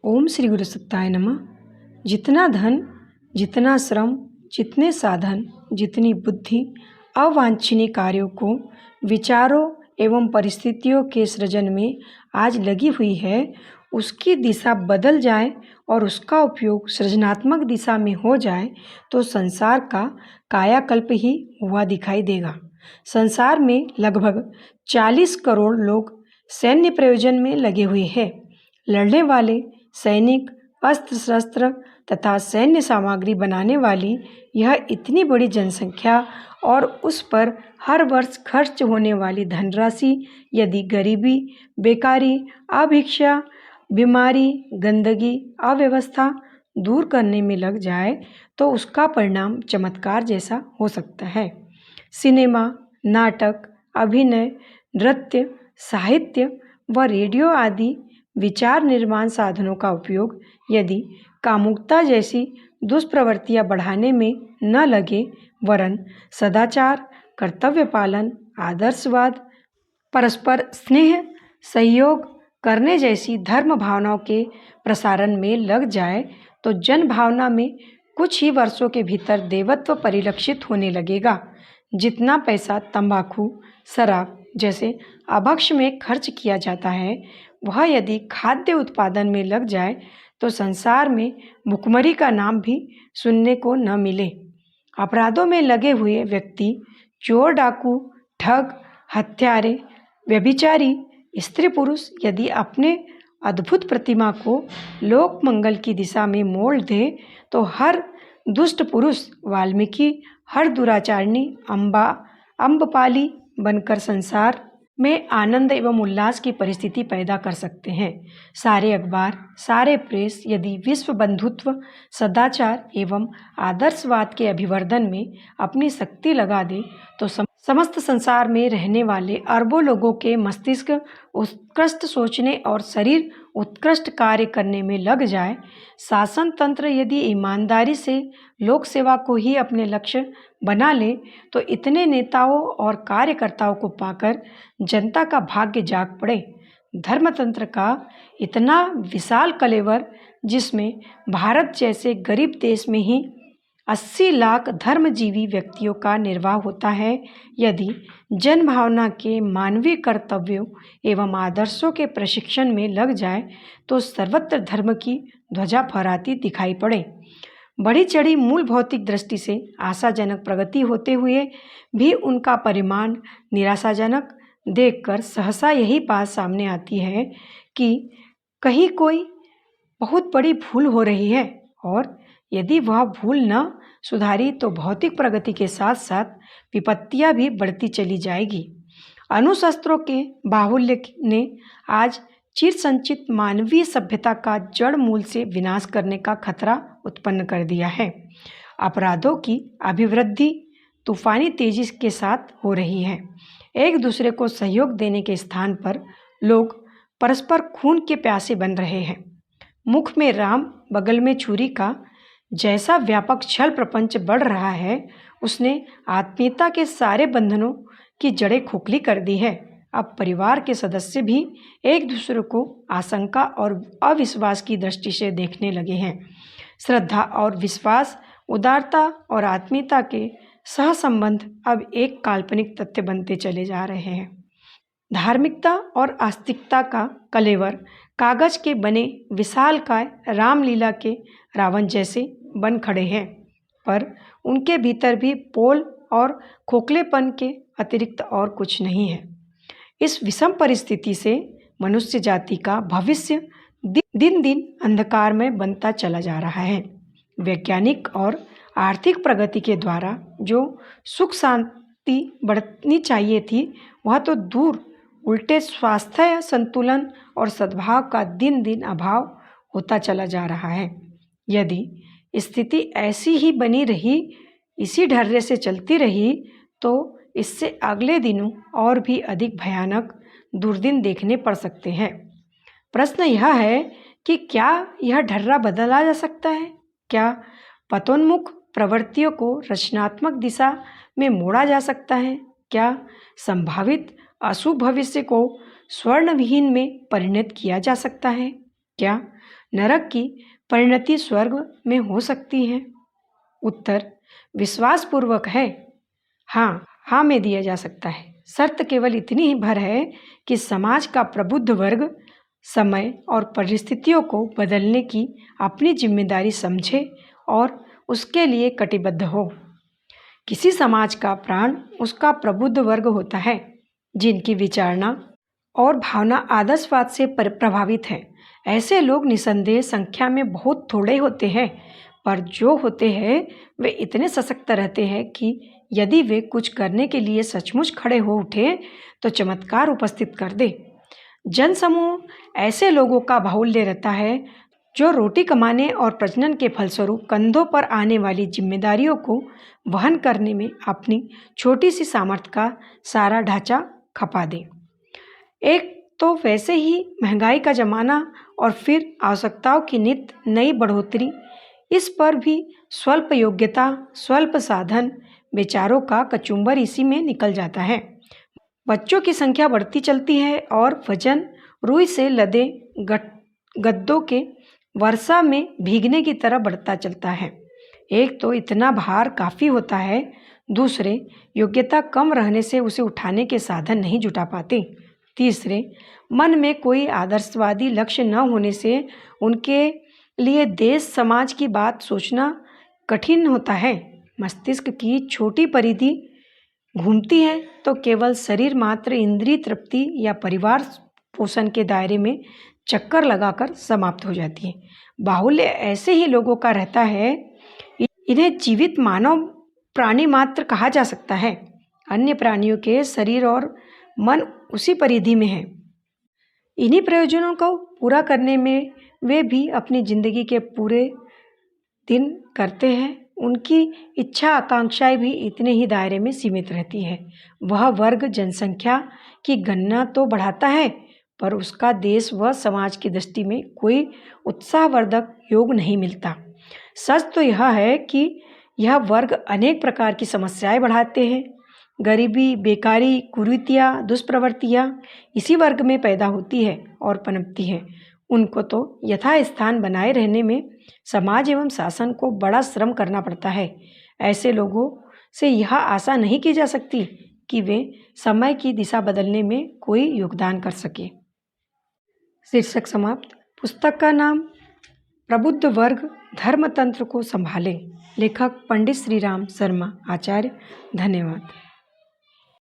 ओम श्री गुरु सत्ताय नमः। जितना धन, जितना श्रम, जितने साधन, जितनी बुद्धि अवांछनीय कार्यों को, विचारों एवं परिस्थितियों के सृजन में आज लगी हुई है, उसकी दिशा बदल जाए और उसका उपयोग सृजनात्मक दिशा में हो जाए तो संसार का कायाकल्प ही हुआ दिखाई देगा। संसार में लगभग 40 करोड़ लोग सैन्य प्रयोजन में लगे हुए हैं। लड़ने वाले सैनिक, अस्त्र शस्त्र तथा सैन्य सामग्री बनाने वाली यह इतनी बड़ी जनसंख्या और उस पर हर वर्ष खर्च होने वाली धनराशि यदि गरीबी, बेकारी, अभिक्षा, बीमारी, गंदगी, अव्यवस्था दूर करने में लग जाए तो उसका परिणाम चमत्कार जैसा हो सकता है। सिनेमा, नाटक, अभिनय, नृत्य, साहित्य व रेडियो आदि विचार निर्माण साधनों का उपयोग यदि कामुकता जैसी दुष्प्रवृत्तियां बढ़ाने में न लगे वरन सदाचार, कर्तव्य पालन, आदर्शवाद, परस्पर स्नेह, सहयोग करने जैसी धर्म भावनाओं के प्रसारण में लग जाए तो जन भावना में कुछ ही वर्षों के भीतर देवत्व परिलक्षित होने लगेगा। जितना पैसा तंबाकू, शराब जैसे अभक्ष्य में खर्च किया जाता है वह यदि खाद्य उत्पादन में लग जाए तो संसार में भुखमरी का नाम भी सुनने को न मिले। अपराधों में लगे हुए व्यक्ति, चोर, डाकू, ठग, हत्यारे, व्यभिचारी, स्त्री पुरुष यदि अपने अद्भुत प्रतिमा को लोक मंगल की दिशा में मोड़ दे तो हर दुष्ट पुरुष वाल्मीकि, हर दुराचारणी अम्बपाली बनकर संसार में आनंद एवं उल्लास की परिस्थिति पैदा कर सकते हैं। सारे अखबार, सारे प्रेस यदि विश्व बंधुत्व, सदाचार एवं आदर्शवाद के अभिवर्धन में अपनी शक्ति लगा दे तो समस्त संसार में रहने वाले अरबों लोगों के मस्तिष्क उत्कृष्ट सोचने और शरीर उत्कृष्ट कार्य करने में लग जाए। शासन तंत्र यदि ईमानदारी से लोक सेवा को ही अपने लक्ष्य बना ले तो इतने नेताओं और कार्यकर्ताओं को पाकर जनता का भाग्य जाग पड़े। धर्मतंत्र का इतना विशाल कलेवर जिसमें भारत जैसे गरीब देश में ही 80 लाख धर्मजीवी व्यक्तियों का निर्वाह होता है, यदि जन भावना के मानवीय कर्तव्यों एवं आदर्शों के प्रशिक्षण में लग जाए तो सर्वत्र धर्म की ध्वजा फहराती दिखाई पड़े। बढ़ी चढ़ी मूल भौतिक दृष्टि से आशाजनक प्रगति होते हुए भी उनका परिमाण निराशाजनक देखकर सहसा यही बात सामने आती है कि कहीं कोई बहुत बड़ी भूल हो रही है और यदि वह भूल न सुधारी तो भौतिक प्रगति के साथ साथ विपत्तियां भी बढ़ती चली जाएगी। अणुशस्त्रों के बाहुल्य ने आज चिर संचित मानवीय सभ्यता का जड़ मूल से विनाश करने का खतरा उत्पन्न कर दिया है। अपराधों की अभिवृद्धि तूफानी तेजी के साथ हो रही है। एक दूसरे को सहयोग देने के स्थान पर लोग परस्पर खून के प्यासे बन रहे हैं। मुख में राम, बगल में छुरी का जैसा व्यापक छल प्रपंच बढ़ रहा है उसने आत्मीयता के सारे बंधनों की जड़ें खोखली कर दी है। अब परिवार के सदस्य भी एक दूसरे को आशंका और अविश्वास की दृष्टि से देखने लगे हैं। श्रद्धा और विश्वास, उदारता और आत्मीयता के सहसंबंध अब एक काल्पनिक तथ्य बनते चले जा रहे हैं। धार्मिकता और आस्तिकता का कलेवर कागज के बने विशालकाय रामलीला के रावण जैसे बन खड़े हैं, पर उनके भीतर भी पोल और खोखलेपन के अतिरिक्त और कुछ नहीं है। इस विषम परिस्थिति से मनुष्य जाति का भविष्य दिन दिन अंधकार में बनता चला जा रहा है। वैज्ञानिक और आर्थिक प्रगति के द्वारा जो सुख शांति बढ़नी चाहिए थी वह तो दूर, उल्टे स्वास्थ्य संतुलन और सद्भाव का दिन दिन अभाव होता चला जा रहा है। यदि स्थिति ऐसी ही बनी रही, इसी ढर्रे से चलती रही तो इससे अगले दिनों और भी अधिक भयानक दुर्दिन देखने पड़ सकते हैं। प्रश्न यह है कि क्या यह ढर्रा बदला जा सकता है? क्या पतोन्मुख प्रवृत्तियों को रचनात्मक दिशा में मोड़ा जा सकता है? क्या संभावित अशुभ भविष्य को स्वर्णविहीन में परिणत किया जा सकता है? क्या नरक की परिणति स्वर्ग में हो सकती है? उत्तर विश्वासपूर्वक है। हाँ में दिया जा सकता है। शर्त केवल इतनी ही भर है कि समाज का प्रबुद्ध वर्ग समय और परिस्थितियों को बदलने की अपनी जिम्मेदारी समझे और उसके लिए कटिबद्ध हो। किसी समाज का प्राण उसका प्रबुद्ध वर्ग होता है, जिनकी विचारना और भावना आदर्शवाद से प्रभावित है। ऐसे लोग निसंदेह संख्या में बहुत थोड़े होते हैं, पर जो होते हैं वे इतने सशक्त रहते हैं कि यदि वे कुछ करने के लिए सचमुच खड़े हो उठे तो चमत्कार उपस्थित कर दे। जनसमूह ऐसे लोगों का बाहुल्य रहता है जो रोटी कमाने और प्रजनन के फलस्वरूप कंधों पर आने वाली जिम्मेदारियों को वहन करने में अपनी छोटी सी सामर्थ्य का सारा ढांचा खपा दे। एक तो वैसे ही महंगाई का ज़माना और फिर आवश्यकताओं की नित नई बढ़ोतरी, इस पर भी स्वल्प योग्यता, स्वल्प साधन, विचारों का कचुम्बर इसी में निकल जाता है। बच्चों की संख्या बढ़ती चलती है और वजन रुई से लदे गद्दों के वर्षा में भीगने की तरह बढ़ता चलता है। एक तो इतना भार काफ़ी होता है, दूसरे योग्यता कम रहने से उसे उठाने के साधन नहीं जुटा पाते, तीसरे मन में कोई आदर्शवादी लक्ष्य न होने से उनके लिए देश समाज की बात सोचना कठिन होता है। मस्तिष्क की छोटी परिधि घूमती है तो केवल शरीर मात्र इंद्रिय तृप्ति या परिवार पोषण के दायरे में चक्कर लगाकर समाप्त हो जाती है। बाहुल्य ऐसे ही लोगों का रहता है। इन्हें जीवित मानव प्राणी मात्र कहा जा सकता है। अन्य प्राणियों के शरीर और मन उसी परिधि में है। इन्हीं प्रयोजनों को पूरा करने में वे भी अपनी जिंदगी के पूरे दिन करते हैं। उनकी इच्छा आकांक्षाएं भी इतने ही दायरे में सीमित रहती है। वह वर्ग जनसंख्या की गणना तो बढ़ाता है, पर उसका देश व समाज की दृष्टि में कोई उत्साहवर्धक योग नहीं मिलता। सच तो यह है कि यह वर्ग अनेक प्रकार की समस्याएं बढ़ाते हैं। गरीबी, बेकारी, कुरीतियाँ, दुष्प्रवृत्तियाँ इसी वर्ग में पैदा होती है और पनपती है। उनको तो यथास्थान बनाए रहने में समाज एवं शासन को बड़ा श्रम करना पड़ता है। ऐसे लोगों से यह आशा नहीं की जा सकती कि वे समय की दिशा बदलने में कोई योगदान कर सके। शीर्षक समाप्त। पुस्तक का नाम प्रबुद्ध वर्ग धर्मतंत्र को संभाले। लेखक पंडित श्रीराम शर्मा आचार्य। धन्यवाद।